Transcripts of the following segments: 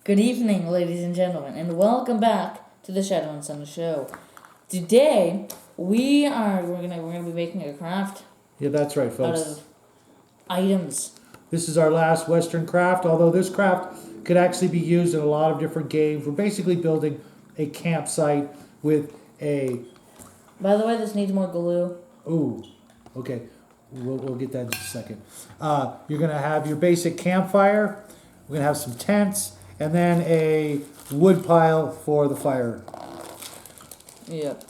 Good evening, ladies and gentlemen, and welcome back to the Shadow and Sun Show. Today, we're gonna be making a craft. Yeah, that's right, Out folks. of items. This is our last Western craft, although this craft could actually be used in a lot of different games. We're basically building a campsite with a... By the way, this needs more glue. Ooh, okay. We'll get that in just a second. You're going to have your basic campfire. We're going to have some tents, and then a wood pile for the fire. Yep.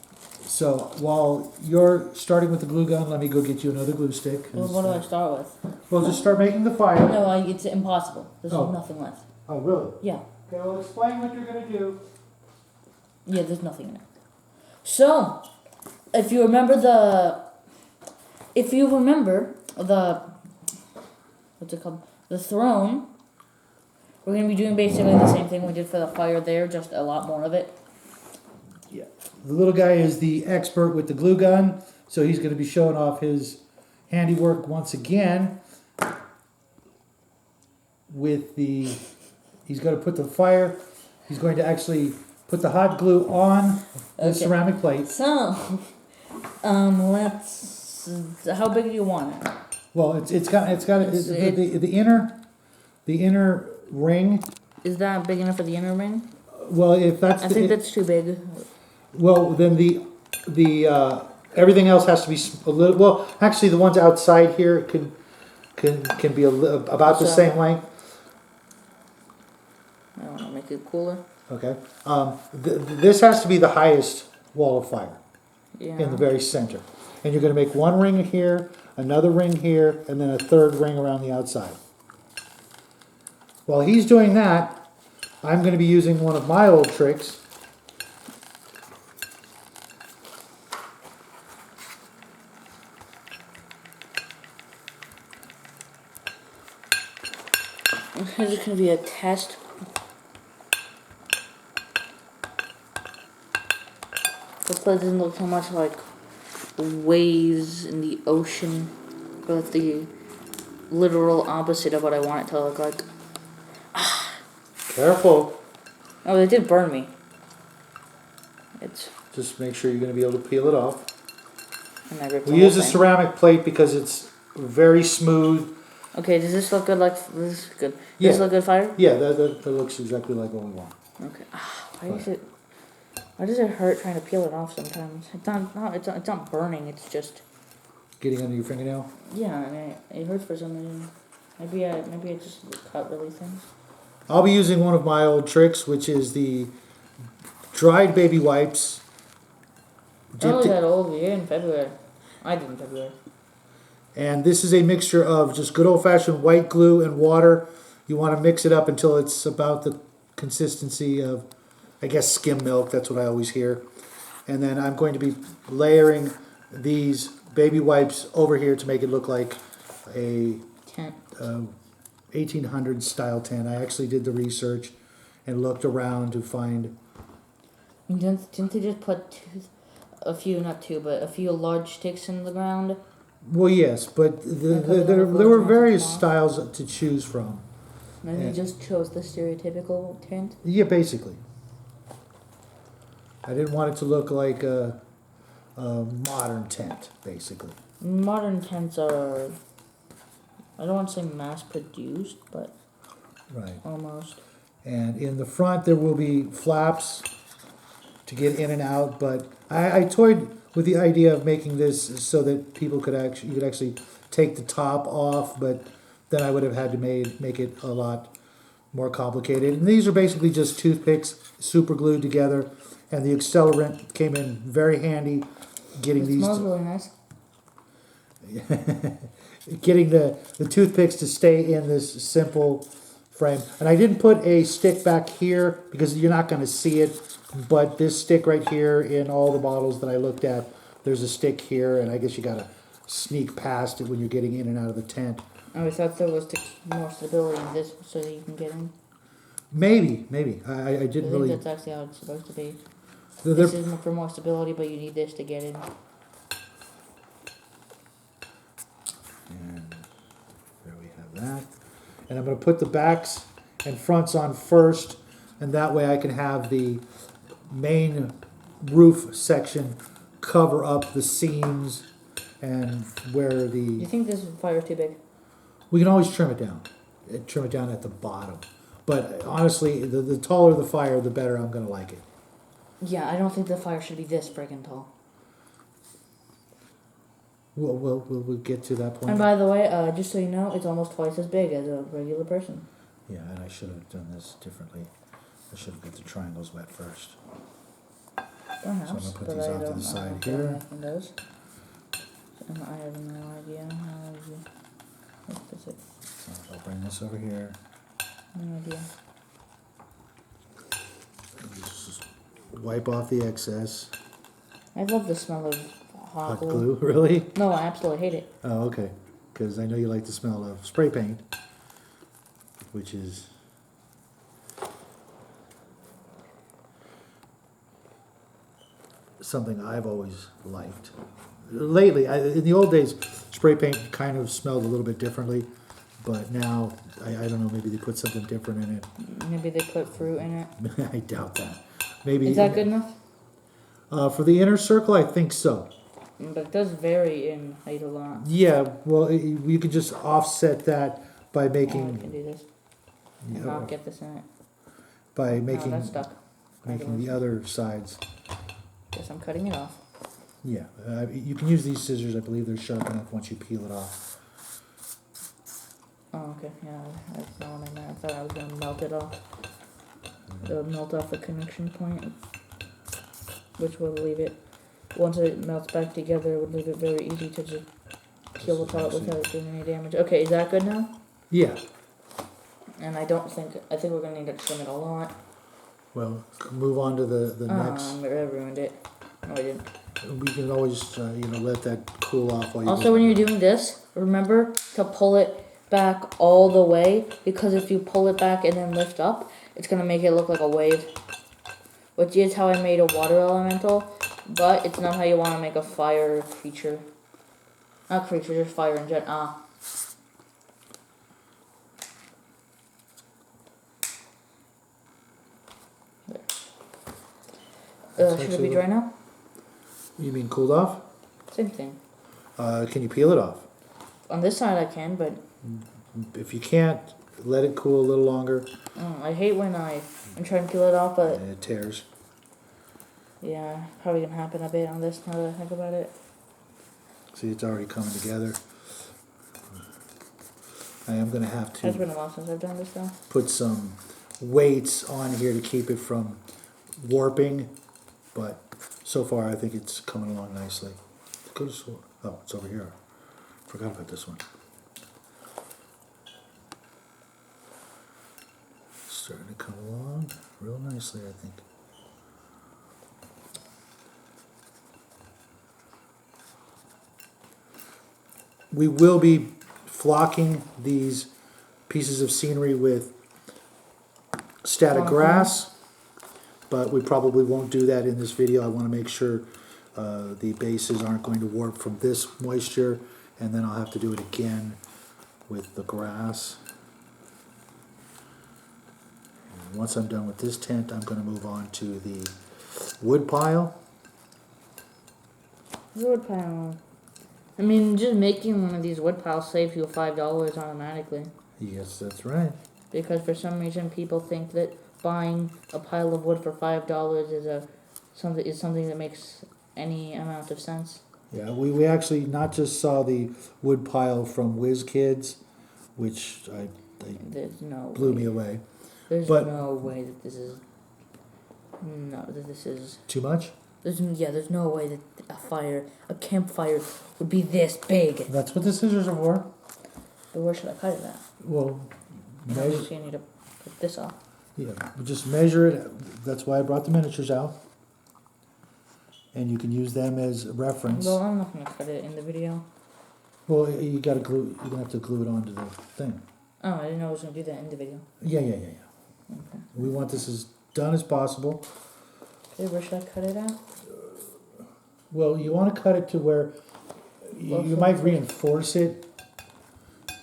So while you're starting with the glue gun, let me go get you another glue stick. Well, what do I start with? Well, just start making the fire. No, it's impossible. There's Oh. nothing left. Oh, really? Yeah. Okay, well, explain what you're going to do. Yeah, there's nothing in it. So, if you remember the... What's it called? The throne. We're going to be doing basically the same thing we did for the fire there, just a lot more of it. Yeah. The little guy is the expert with the glue gun, so he's going to be showing off his handiwork once again. He's going to put the fire, he's going to actually put the hot glue on the ceramic plate. So, how big do you want it? Well, the inner ring. Is that big enough for the inner ring? Well, if that's I think that's too big. well, then the everything else has to be a little. Well, actually, the ones outside here can be about the same length. I want to make it cooler. Okay. This has to be the highest wall of fire Yeah. in the very center, and you're going to make one ring here, another ring here, and then a third ring around the outside. While he's doing that, I'm going to be using one of my old tricks. Is it going to be a test? This place doesn't look so much like waves in the ocean, but it's the literal opposite of what I want it to look like. Careful. Oh, they did burn me. It's. Just make sure you're going to be able to peel it off. And I ripped the We whole use a thing. ceramic plate because it's very smooth. Okay, does this look good? This is good. Does Yeah. this look good, fire? Yeah, that looks exactly like what we want. Okay. Why does it hurt trying to peel it off sometimes? It's not burning. It's just. Getting under your fingernail? Yeah, I mean, it hurts for some reason. Maybe I just cut really thin. I'll be using one of my old tricks, which is the dried baby wipes. I only got old here in February. I did in February. And this is a mixture of just good old-fashioned white glue and water. You want to mix it up until it's about the consistency of, I guess, skim milk. That's what I always hear. And then I'm going to be layering these baby wipes over here to make it look like a Tent. 1800s style tent. I actually did the research and looked around to find. Didn't they just put a few large sticks in the ground? Well, yes, but there were various styles to choose from. And they just chose the stereotypical tent? Yeah, basically. I didn't want it to look like a modern tent, basically. Modern tents are, I don't want to say mass-produced, but Right. almost. And in the front there will be flaps to get in and out, but I toyed with the idea of making this so that people could actually take the top off, but then I would have had to make it a lot more complicated. And these are basically just toothpicks super glued together, and the accelerant came in very handy getting It these smells really nice. getting the toothpicks to stay in this simple frame. And I didn't put a stick back here because you're not going to see it, but this stick right here in all the bottles that I looked at, there's a stick here, and I guess you got to sneak past it when you're getting in and out of the tent. I thought there was more stability in this so that you can get in. Maybe. I I didn't think really... that's actually how it's supposed to be. They're- This is for more stability, but you need this to get in. And there we have that. And I'm going to put the backs and front's on first, and that way I can have the main roof section cover up the seams and where Do you the, think this fire is too big? we can always trim it down at the bottom. But honestly, the taller the fire, the better I'm gonna like it. Yeah, I don't think the fire should be this friggin' tall. We'll get to that point. And by the way, just so you know, it's almost twice as big as a regular person. Yeah, and I should have done this differently. I should have got the triangles wet first. Perhaps, So I'm gonna put but these I off to don't the side know here. how making those. And I have no idea how you... What is it? So I'll bring this over here. No idea. Just wipe off the excess. I love the smell of hot Hot glue, really? No, I absolutely hate it. Oh, okay. Because I know you like the smell of spray paint, which is something I've always liked. Lately, in the old days, spray paint kind of smelled a little bit differently, but now, I don't know, maybe they put something different in it. Maybe they put fruit in it. I doubt that. Maybe. Is that good enough? For the inner circle, I think so. But it does vary in height a lot. Yeah, well, you could just offset that by Oh, I making, can do this. And Yeah. not get this in it. by Oh, making, that's stuck. making the other sides. Guess I'm cutting it off. Yeah, you can use these scissors. I believe they're sharp enough once you peel it off. Oh, okay. Yeah, that's not what I meant. I thought I was going to melt it off. It would melt off the connection point, which would leave it, once it melts back together, it would leave it very easy to just peel apart without doing any damage. Okay, is that good now? Yeah. And I think we're going to need to trim it a lot. Well, move on to the next. I ruined it. No, I didn't. We can always, let that cool off while you. Also, when you're doing this, remember to pull it back all the way, because if you pull it back and then lift up, it's going to make it look like a wave. Which is how I made a water elemental, but it's not how you want to make a fire creature. Not creature, just fire in general. Should it be dry now? You mean cooled off? Same thing. Can you peel it off? On this side I can, but If you can't, let it cool a little longer. I hate when I'm trying to peel it off, but And it tears. yeah, probably gonna happen a bit on this now that I think about it. See, it's already coming together. I am going to have It's to been a while since I've done this though. put some weights on here to keep it from warping, but so far I think it's coming along nicely. Oh, it's over here. Forgot about this one. Starting to come along real nicely, I think. We will be flocking these pieces of scenery with static Flocking? grass, but we probably won't do that in this video. I want to make sure the bases aren't going to warp from this moisture, and then I'll have to do it again with the grass. And once I'm done with this tent, I'm going to move on to the wood pile. Wood pile. I mean, just making one of these wood piles saves you $5 automatically. Yes, that's right. Because for some reason people think that buying a pile of wood for $5 is something that makes any amount of sense. Yeah, we actually not just saw the wood pile from Whiz Kids, which There's no blew way. me away. There's but- no way that this is Too much? there's no way that a campfire would be this big. That's what the scissors are for. But where should I cut it at? Well, measure, Obviously I need to put this off. yeah, just measure it. That's why I brought the miniatures out. And you can use them as reference. Well, I'm not gonna cut it in the video. Well, you gotta glue. You're gonna have to glue it onto the thing. Oh, I didn't know I was gonna do that in the video. Yeah. Okay. We want this as done as possible. Okay, where should I cut it at? Well, you want to cut it to where you might reinforce it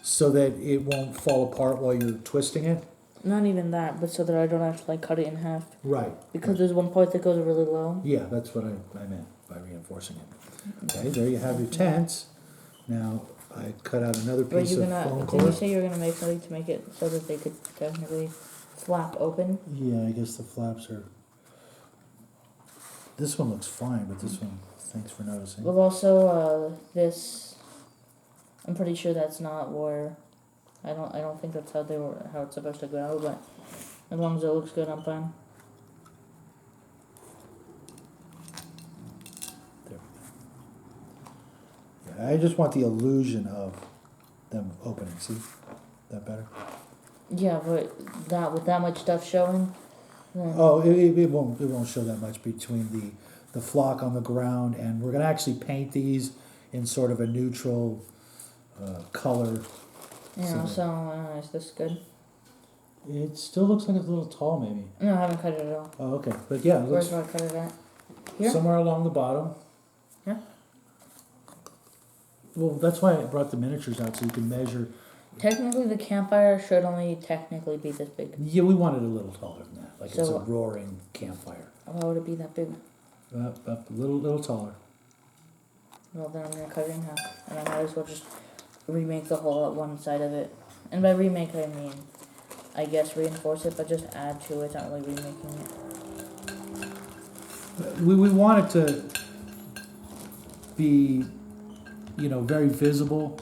so that it won't fall apart while you're twisting it. Not even that, but so that I don't have to like cut it in half. Right. Because there's one part that goes really low. Yeah, that's what I meant by reinforcing it. Okay, there you have your tents. Now, I cut out another But piece you're of gonna, foam did you core. say you were gonna make something to make it so that they could technically flap open? Yeah, I guess the flaps are... This one looks fine, but this one, thanks for noticing. Well, also, this, I'm pretty sure that's not where, I don't think that's how it's supposed to go, but as long as it looks good, I'm fine. There. Yeah, I just want the illusion of them opening. See? That better? Yeah, but with that much stuff showing, then Oh, it won't show that much between the flock on the ground, and we're gonna actually paint these in sort of a neutral color. is this good? It still looks like it's a little tall, maybe. No, I haven't cut it at all. Oh, okay, but yeah, it Where looks do I cut it at? Here? somewhere along the bottom. Yeah. Well, that's why I brought the miniatures out so you can measure. Technically, the campfire should only technically be this big. Yeah, we want it a little taller than that, like it's a So- roaring campfire. Why would it be that big? Up a little taller. Well, then I'm gonna cut it in half, and I might as well just remake the whole one side of it. And by remake, I mean, I guess reinforce it, but just add to it, not really remaking it. We want it to be, very visible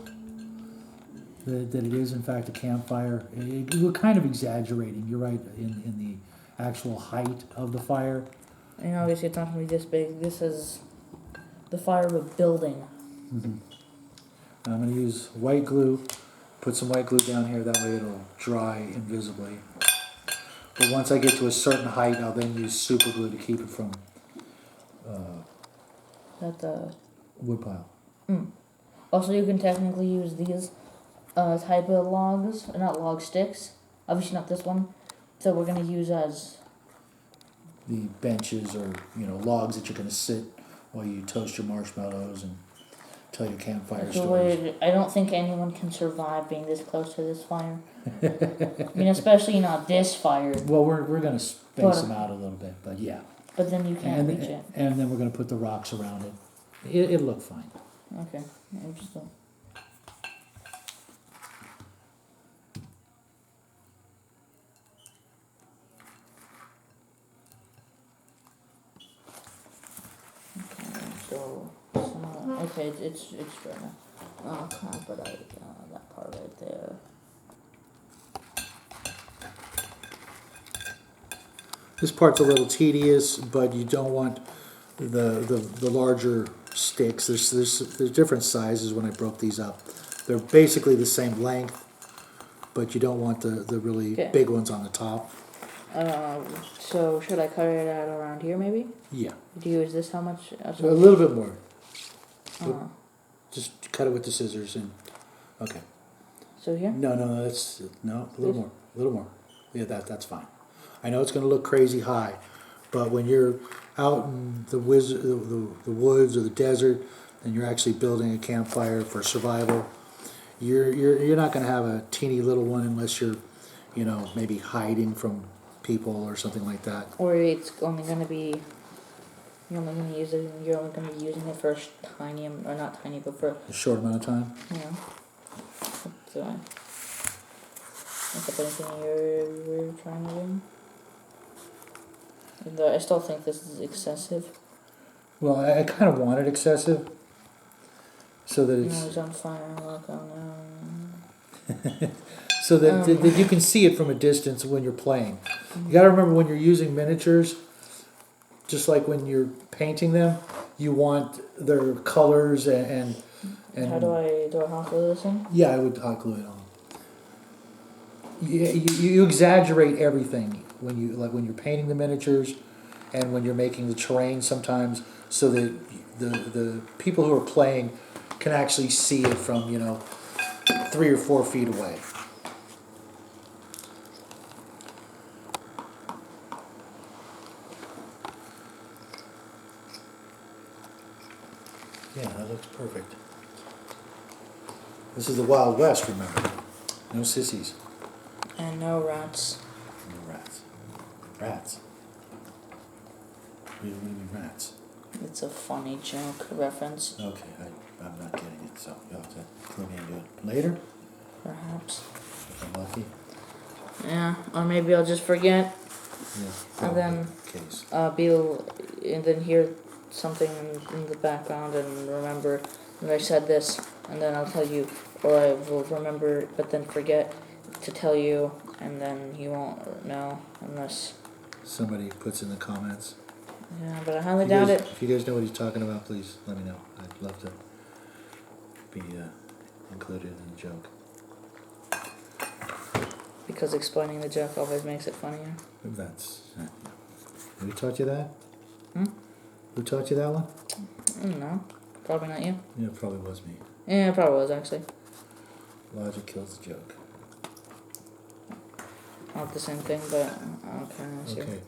that it is in fact a campfire. We're kind of exaggerating. You're right in the actual height of the fire. And obviously, it's not gonna be this big. This is the fire of a building. Mm-hmm. I'm going to use white glue. Put some white glue down here. That way it'll dry invisibly. But once I get to a certain height, I'll then use super glue to keep it from wood pile. Also, you can technically use these type of logs, not log sticks. Obviously, not this one. So we're gonna use as The benches or logs that you're going to sit while you toast your marshmallows and tell your campfire stories. I don't think anyone can survive being this close to this fire. I mean, especially not this fire. Well, we're going to space them out a little bit, but yeah. But then you can't reach it. And then we're going to put the rocks around it. It'll look fine. Okay. Interesting. Okay, it's straight now. Oh, but that part right there. This part's a little tedious, but you don't want the larger sticks. There's different sizes when I broke these up. They're basically the same length, but you don't want the really big ones on the top. So should I cut it out around here maybe? Yeah. Do you use this how much? A little bit more. Just cut it with the scissors and okay. So here? No, that's a little more. Yeah, that's fine. I know it's going to look crazy high, but when you're out in the woods or the desert and you're actually building a campfire for survival, you're not going to have a teeny little one unless you're, maybe hiding from people or something like that. Or it's only going to be. You're only going to use it. You're only going to be using it for a tiny, or not tiny, but for A short amount of time. yeah. So, is there anything you're trying to do? I still think this is excessive. Well, I kind of want it excessive, so that it's No, it's on fire. Look, oh no. so that you can see it from a distance when you're playing. You got to remember when you're using miniatures, just like when you're painting them, you want their colors and How do I hot glue this in? yeah, I would hot glue it on. You exaggerate everything when you're painting the miniatures and when you're making the terrain sometimes, so that the people who are playing can actually see it from 3 or 4 feet away. Yeah, that looks perfect. This is the Wild West, remember? No sissies. And no rats. Rats. What do you mean rats? It's a funny joke reference, Okay, I'm not getting it, so you'll have to clue me into it later. perhaps. If I'm lucky. Yeah, or maybe I'll just forget. Yeah, And probably then the case. and then hear something in the background and remember that I said this, and then I'll tell you, or I will remember but then forget to tell you, and then you won't know unless. Somebody puts in the comments. Yeah, but I highly doubt it. If you guys know what he's talking about, please let me know. I'd love to be included in the joke. Because explaining the joke always makes it funnier. That's. Who taught you that? Hmm? Who taught you that one? I don't know. Probably not you. Yeah, it probably was me. Yeah, it probably was actually. Logic kills the joke. Not the same thing, but okay, I see. Okay,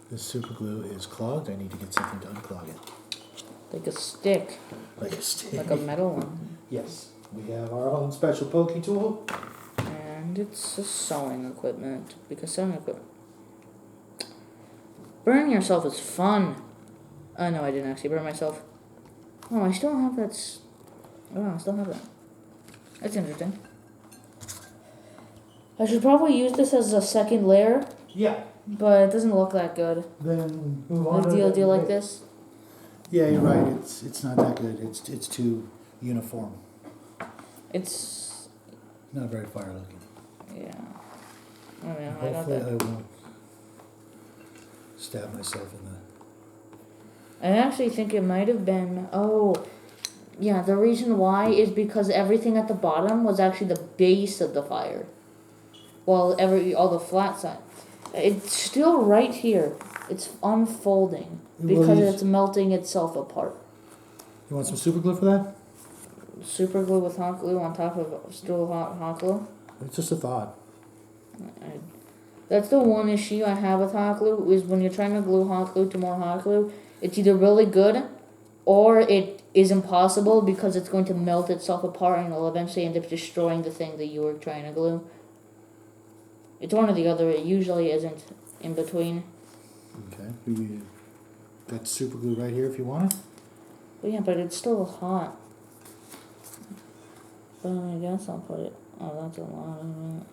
this super glue is clogged. I need to get something to unclog it. Like a stick. Like a stick. Like a metal one. Yes, we have our own special pokey tool. And it's a sewing equipment. Because sewing equipment. Burning yourself is fun. No, I didn't actually burn myself. Oh, I still have that. Oh, I still have that. That's interesting. I should probably use this as a second layer, Yeah. but it doesn't look that good. Then move on. Do you like this? Yeah, you're right. It's not that good. It's too uniform. It's Not very fire looking. yeah. I mean, I got Hopefully that. I won't stab myself in the. I actually think it might have been. Oh, yeah. The reason why is because everything at the bottom was actually the base of the fire, while all the flat side. It's still right here. It's unfolding because it's melting itself apart. You want some super glue for that? Super glue with hot glue on top of still hot glue. It's just a thought. That's the one issue I have with hot glue is when you're trying to glue hot glue to more hot glue, it's either really good or it is impossible because it's going to melt itself apart and it'll eventually end up destroying the thing that you were trying to glue. It's one or the other. It usually isn't in between. Okay. We got super glue right here if you want it. But yeah, but it's still hot. But I guess I'll put it. Oh, that's a lot of it.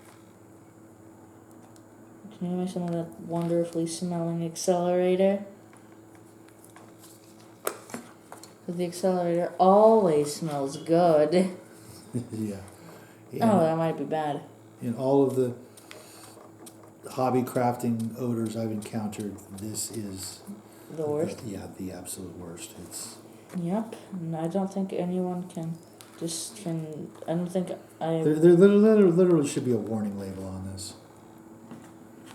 Can you make some of that wonderfully smelling accelerator? Because the accelerator always smells good. Yeah. Oh, that might be bad. In all of the hobby crafting odors I've encountered, this is The worst. the absolute worst. It's Yep. And I don't think anyone can. I don't think I. there literally should be a warning label on this.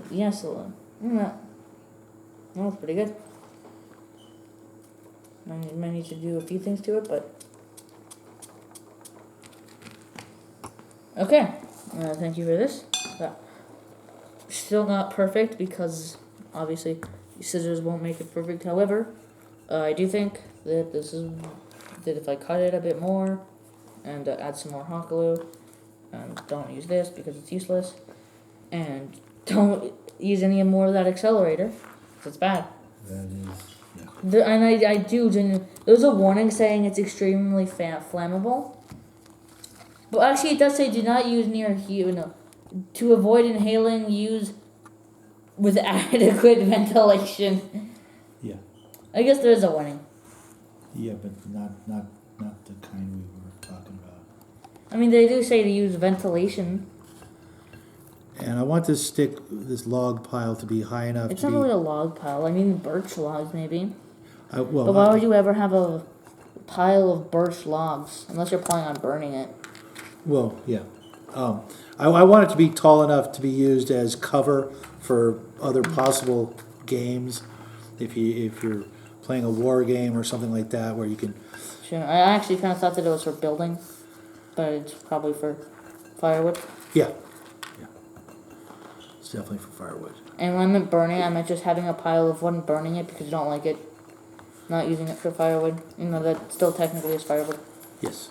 Yes, no, it's pretty good. I might need to do a few things to it, but okay. Thank you for this. Still not perfect because obviously scissors won't make it perfect. However, I do think that that if I cut it a bit more and add some more hot glue, and don't use this because it's useless, and don't use any more of that accelerator because it's bad. That is, And I do. There's a warning saying it's extremely flammable. But actually, it does say do not use near to avoid inhaling. Use with adequate ventilation. Yeah. I guess there is a warning. Yeah, but not the kind we were talking about. I mean, they do say to use ventilation. And I want this log pile to be high enough It's to not be. really a log pile. I mean, birch logs maybe. Well, But why would you ever have a pile of birch logs unless you're planning on burning it? Well, yeah. I want it to be tall enough to be used as cover for other possible games. If you're playing a war game or something like that, where you can. Sure. I actually kind of thought that it was for building, but it's probably for firewood. Yeah. It's definitely for firewood. And when I meant burning, I meant just having a pile of wood and burning it because you don't like it. Not using it for firewood. That still technically is firewood. Yes.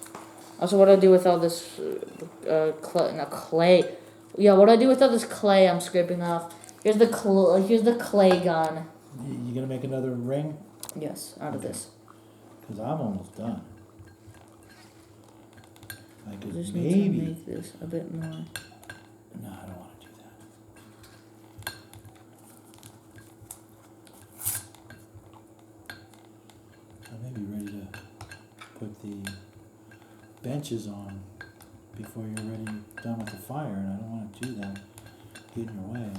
Also, what I do with all this clay? Yeah, what I do with all this clay I'm scraping off Here's the clay gun. You gonna make another ring? Yes, out of this. Because I'm almost done. I I could just need to maybe. make this a bit more. No, I don't want to do that. I may be ready to put the benches on before you're ready, done with the fire, and I don't want to do that. Get in your way.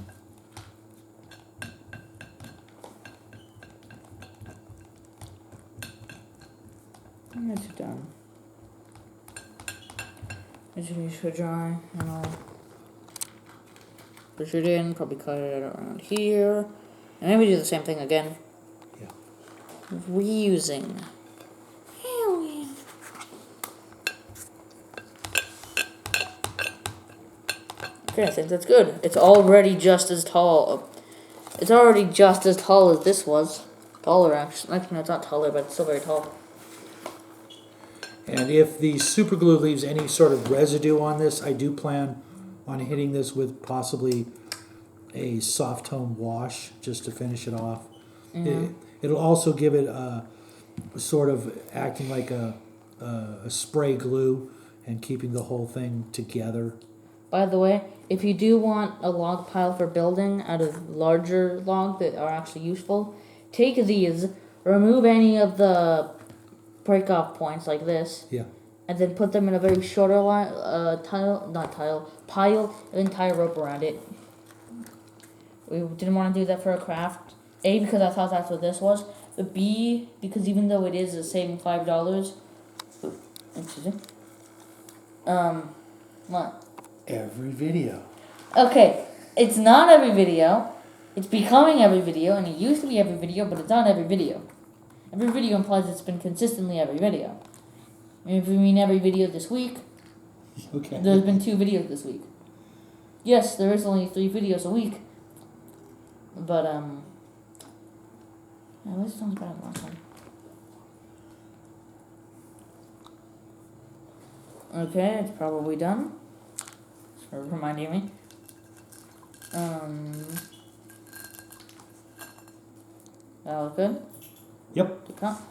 It's done. It just needs to dry, and I'll push it in, probably cut it around here. And maybe do the same thing again. Yeah. Reusing. Hell yeah. Okay, I think that's good. It's already just as tall. It's already just as tall as this was. Taller, actually. Actually, no, it's not taller, but it's still very tall. And if the super glue leaves any sort of residue on this, I do plan on hitting this with possibly a soft tone wash just to finish it off. It'll also give it a sort of acting like a spray glue and keeping the whole thing together. By the way, if you do want a log pile for building out of larger logs that are actually useful, take these, remove any of the break off points like this, Yeah. and then put them in a very shorter pile, and then tie a rope around it. We didn't want to do that for a craft. A, because I thought that's what this was. But B, because even though it is a saving $5, excuse me. What? Every video. Okay, it's not every video. It's becoming every video, and it used to be every video, but it's not every video. Every video implies it's been consistently every video. If we mean every video this week, Okay. there's been 2 videos this week. Yes, there is only 3 videos a week. But, at least it's not as bad as last time. Okay, it's probably done. For reminding me. That was good. Yep. To cut.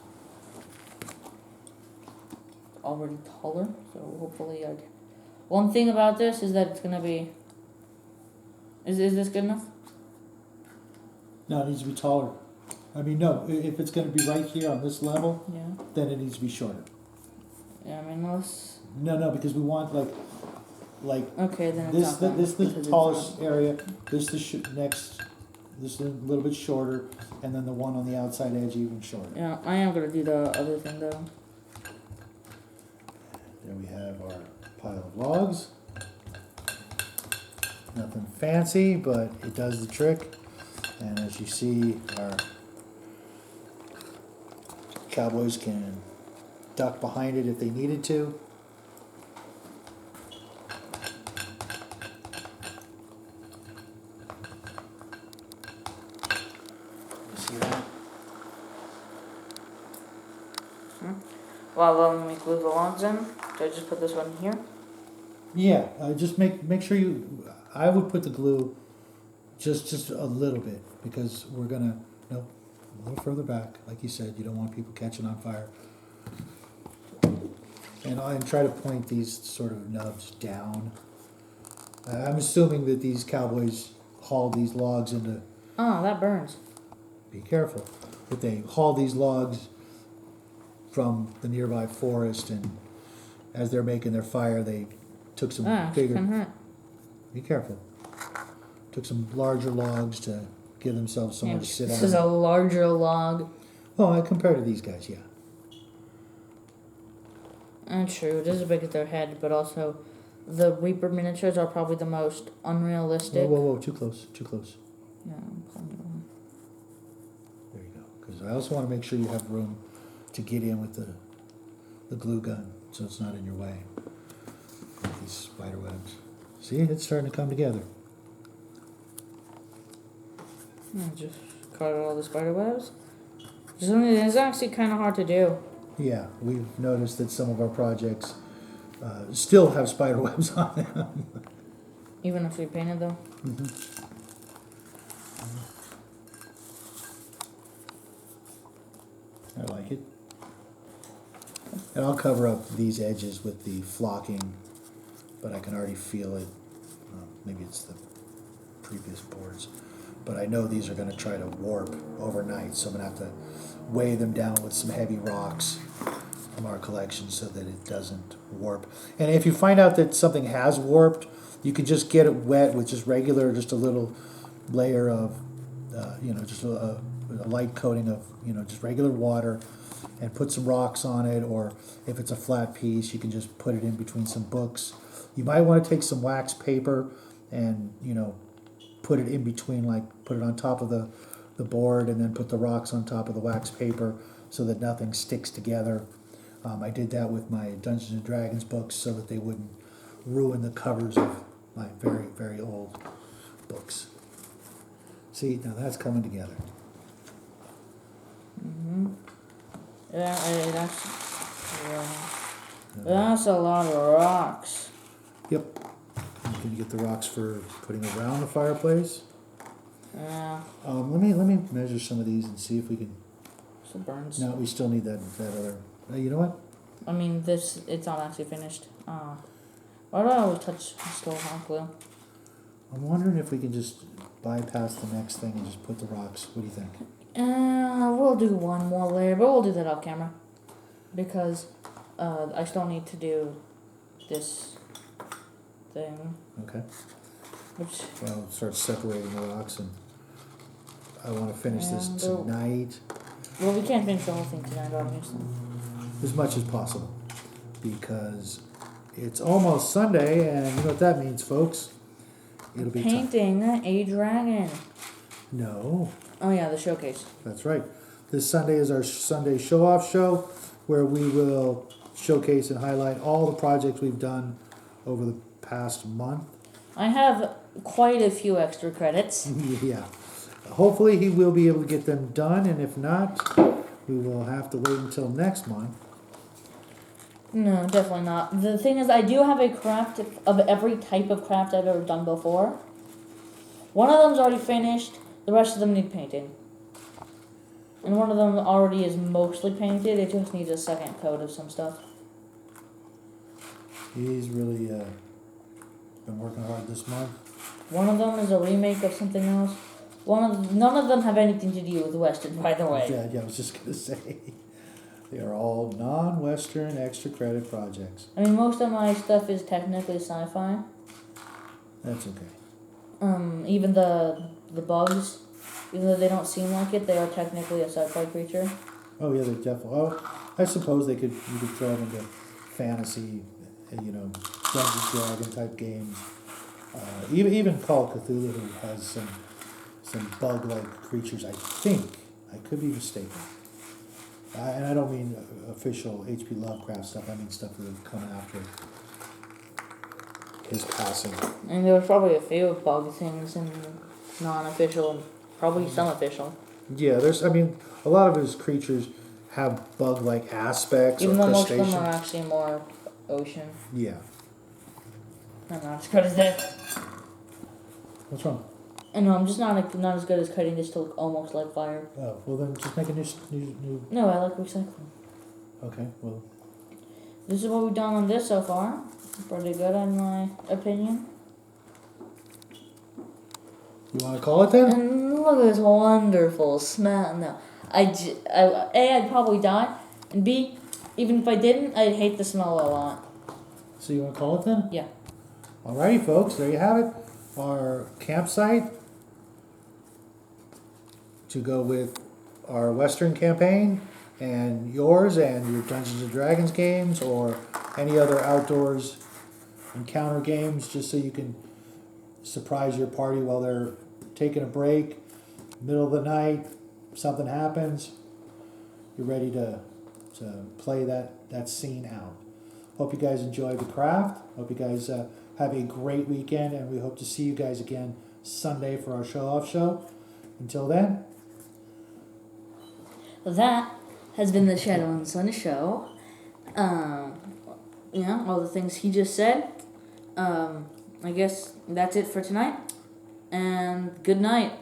Already taller, so hopefully I. One thing about this is that it's gonna be. Is this good enough? No, it needs to be taller. I mean, no, if it's going to be right here on this level, Yeah. then it needs to be shorter. Yeah, I mean let's. No, because we want like Okay, then it's this. not that, This is because the it's tallest not- area. This the next. This is a little bit shorter, and then the one on the outside edge even shorter. Yeah, I am gonna do the other thing though. There we have our pile of logs. Nothing fancy, but it does the trick. And as you see, our cowboys can duck behind it if they needed to. You see that? Well, let me glue the logs in. Do I just put this one here? Yeah, just make sure you. I would put the glue just a little bit because we're gonna a little further back, like you said. You don't want people catching on fire. And try to point these sort of nubs down. I'm assuming that these cowboys haul these logs into. Oh, that burns. Be careful. That they haul these logs from the nearby forest, and as they're making their fire, they took some Ah, bigger. can hurt. Be careful. Took some larger logs to give themselves somewhere to sit This on. is a larger log. Well, compared to these guys, yeah. True, it is big as their head, but also the Reaper miniatures are probably the most unrealistic. Whoa, too close, too close. Yeah, I'm pulling it on. There you go. Because I also want to make sure you have room to get in with the glue gun, so it's not in your way. With these spider webs. See, it's starting to come together. Just cut out all the spider webs. It's actually kind of hard to do. Yeah, we've noticed that some of our projects still have spider webs on them. Even if we painted them. like it. And I'll cover up these edges with the flocking, but I can already feel it. Maybe it's the previous boards. But I know these are going to try to warp overnight, so I'm going to have to weigh them down with some heavy rocks from our collection so that it doesn't warp. And if you find out that something has warped, you can just get it wet with just regular, just a little layer of, just a light coating of, just regular water, and put some rocks on it. Or if it's a flat piece, you can just put it in between some books. You might want to take some wax paper and, put it in between, like put it on top of the board, and then put the rocks on top of the wax paper so that nothing sticks together. I did that with my Dungeons and Dragons books so that they wouldn't ruin the covers of my very, very old books. See, now that's coming together. Yeah, that's a lot of rocks. Yep. Can you get the rocks for putting around the fireplace? Yeah. Let me measure some of these and see if we can. Some burns. No, we still need that other. You know what? I mean, it's not actually finished. Why do I always touch the stove hot glue? I'm wondering if we can just bypass the next thing and just put the rocks. What do you think? We'll do one more layer, but we'll do that off camera. Because I still need to do this thing. Okay. Which, Well, start separating the rocks, and I want to finish this And, tonight well, we can't finish the whole thing tonight, obviously. as much as possible, because it's almost Sunday, and you know what that means, folks. It'll be time. Painting a dragon. No, Oh yeah, the showcase. that's right. This Sunday is our Sunday show-off show, where we will showcase and highlight all the projects we've done over the past month. I have quite a few extra credits. Yeah. Hopefully he will be able to get them done, and if not, we will have to wait until next month. No, definitely not. The thing is, I do have a craft of every type of craft I've ever done before. One of them's already finished. The rest of them need painting. And one of them already is mostly painted. It just needs a second coat of some stuff. He's really been working hard this month. One of them is a remake of something else. None of them have anything to do with Western, by the way. Yeah, I was just gonna say, they are all non-Western extra credit projects. I mean, most of my stuff is technically sci-fi. That's okay. Even the bugs, even though they don't seem like it, they are technically a sci-fi creature. Oh yeah, they definitely. Oh, I suppose you could throw them into fantasy, Dungeons Dragon type games. Even Call of Cthulhu has some bug-like creatures. I think I could be mistaken. And I don't mean official H.P. Lovecraft stuff. I mean stuff that have come after his passing. And there was probably a few bug things in non-official, and probably some official. Yeah, a lot of his creatures have bug-like aspects. Even or though most of them crustacean. are actually more ocean. Yeah. I'm not as good as that. What's wrong? And no, I'm just not as good as cutting this to look almost like fire. Oh, well then just make a new. No, I like recycling. Okay, well. This is what we've done on this so far. Pretty good in my opinion. You want to call it then? And look at this wonderful smell. No, I'd probably die, and B, even if I didn't, I'd hate the smell a lot. So you want to call it then? Yeah. Alrighty, folks, there you have it. Our campsite to go with our Western campaign, and yours and your Dungeons and Dragons games, or any other outdoors encounter games, just so you can surprise your party while they're taking a break, middle of the night, something happens, you're ready to play that scene out. Hope you guys enjoy the craft. Hope you guys have a great weekend, and we hope to see you guys again Sunday for our show-off show. Until then. That has been the Shadow and Sun show. All the things he just said. I guess that's it for tonight. And good night.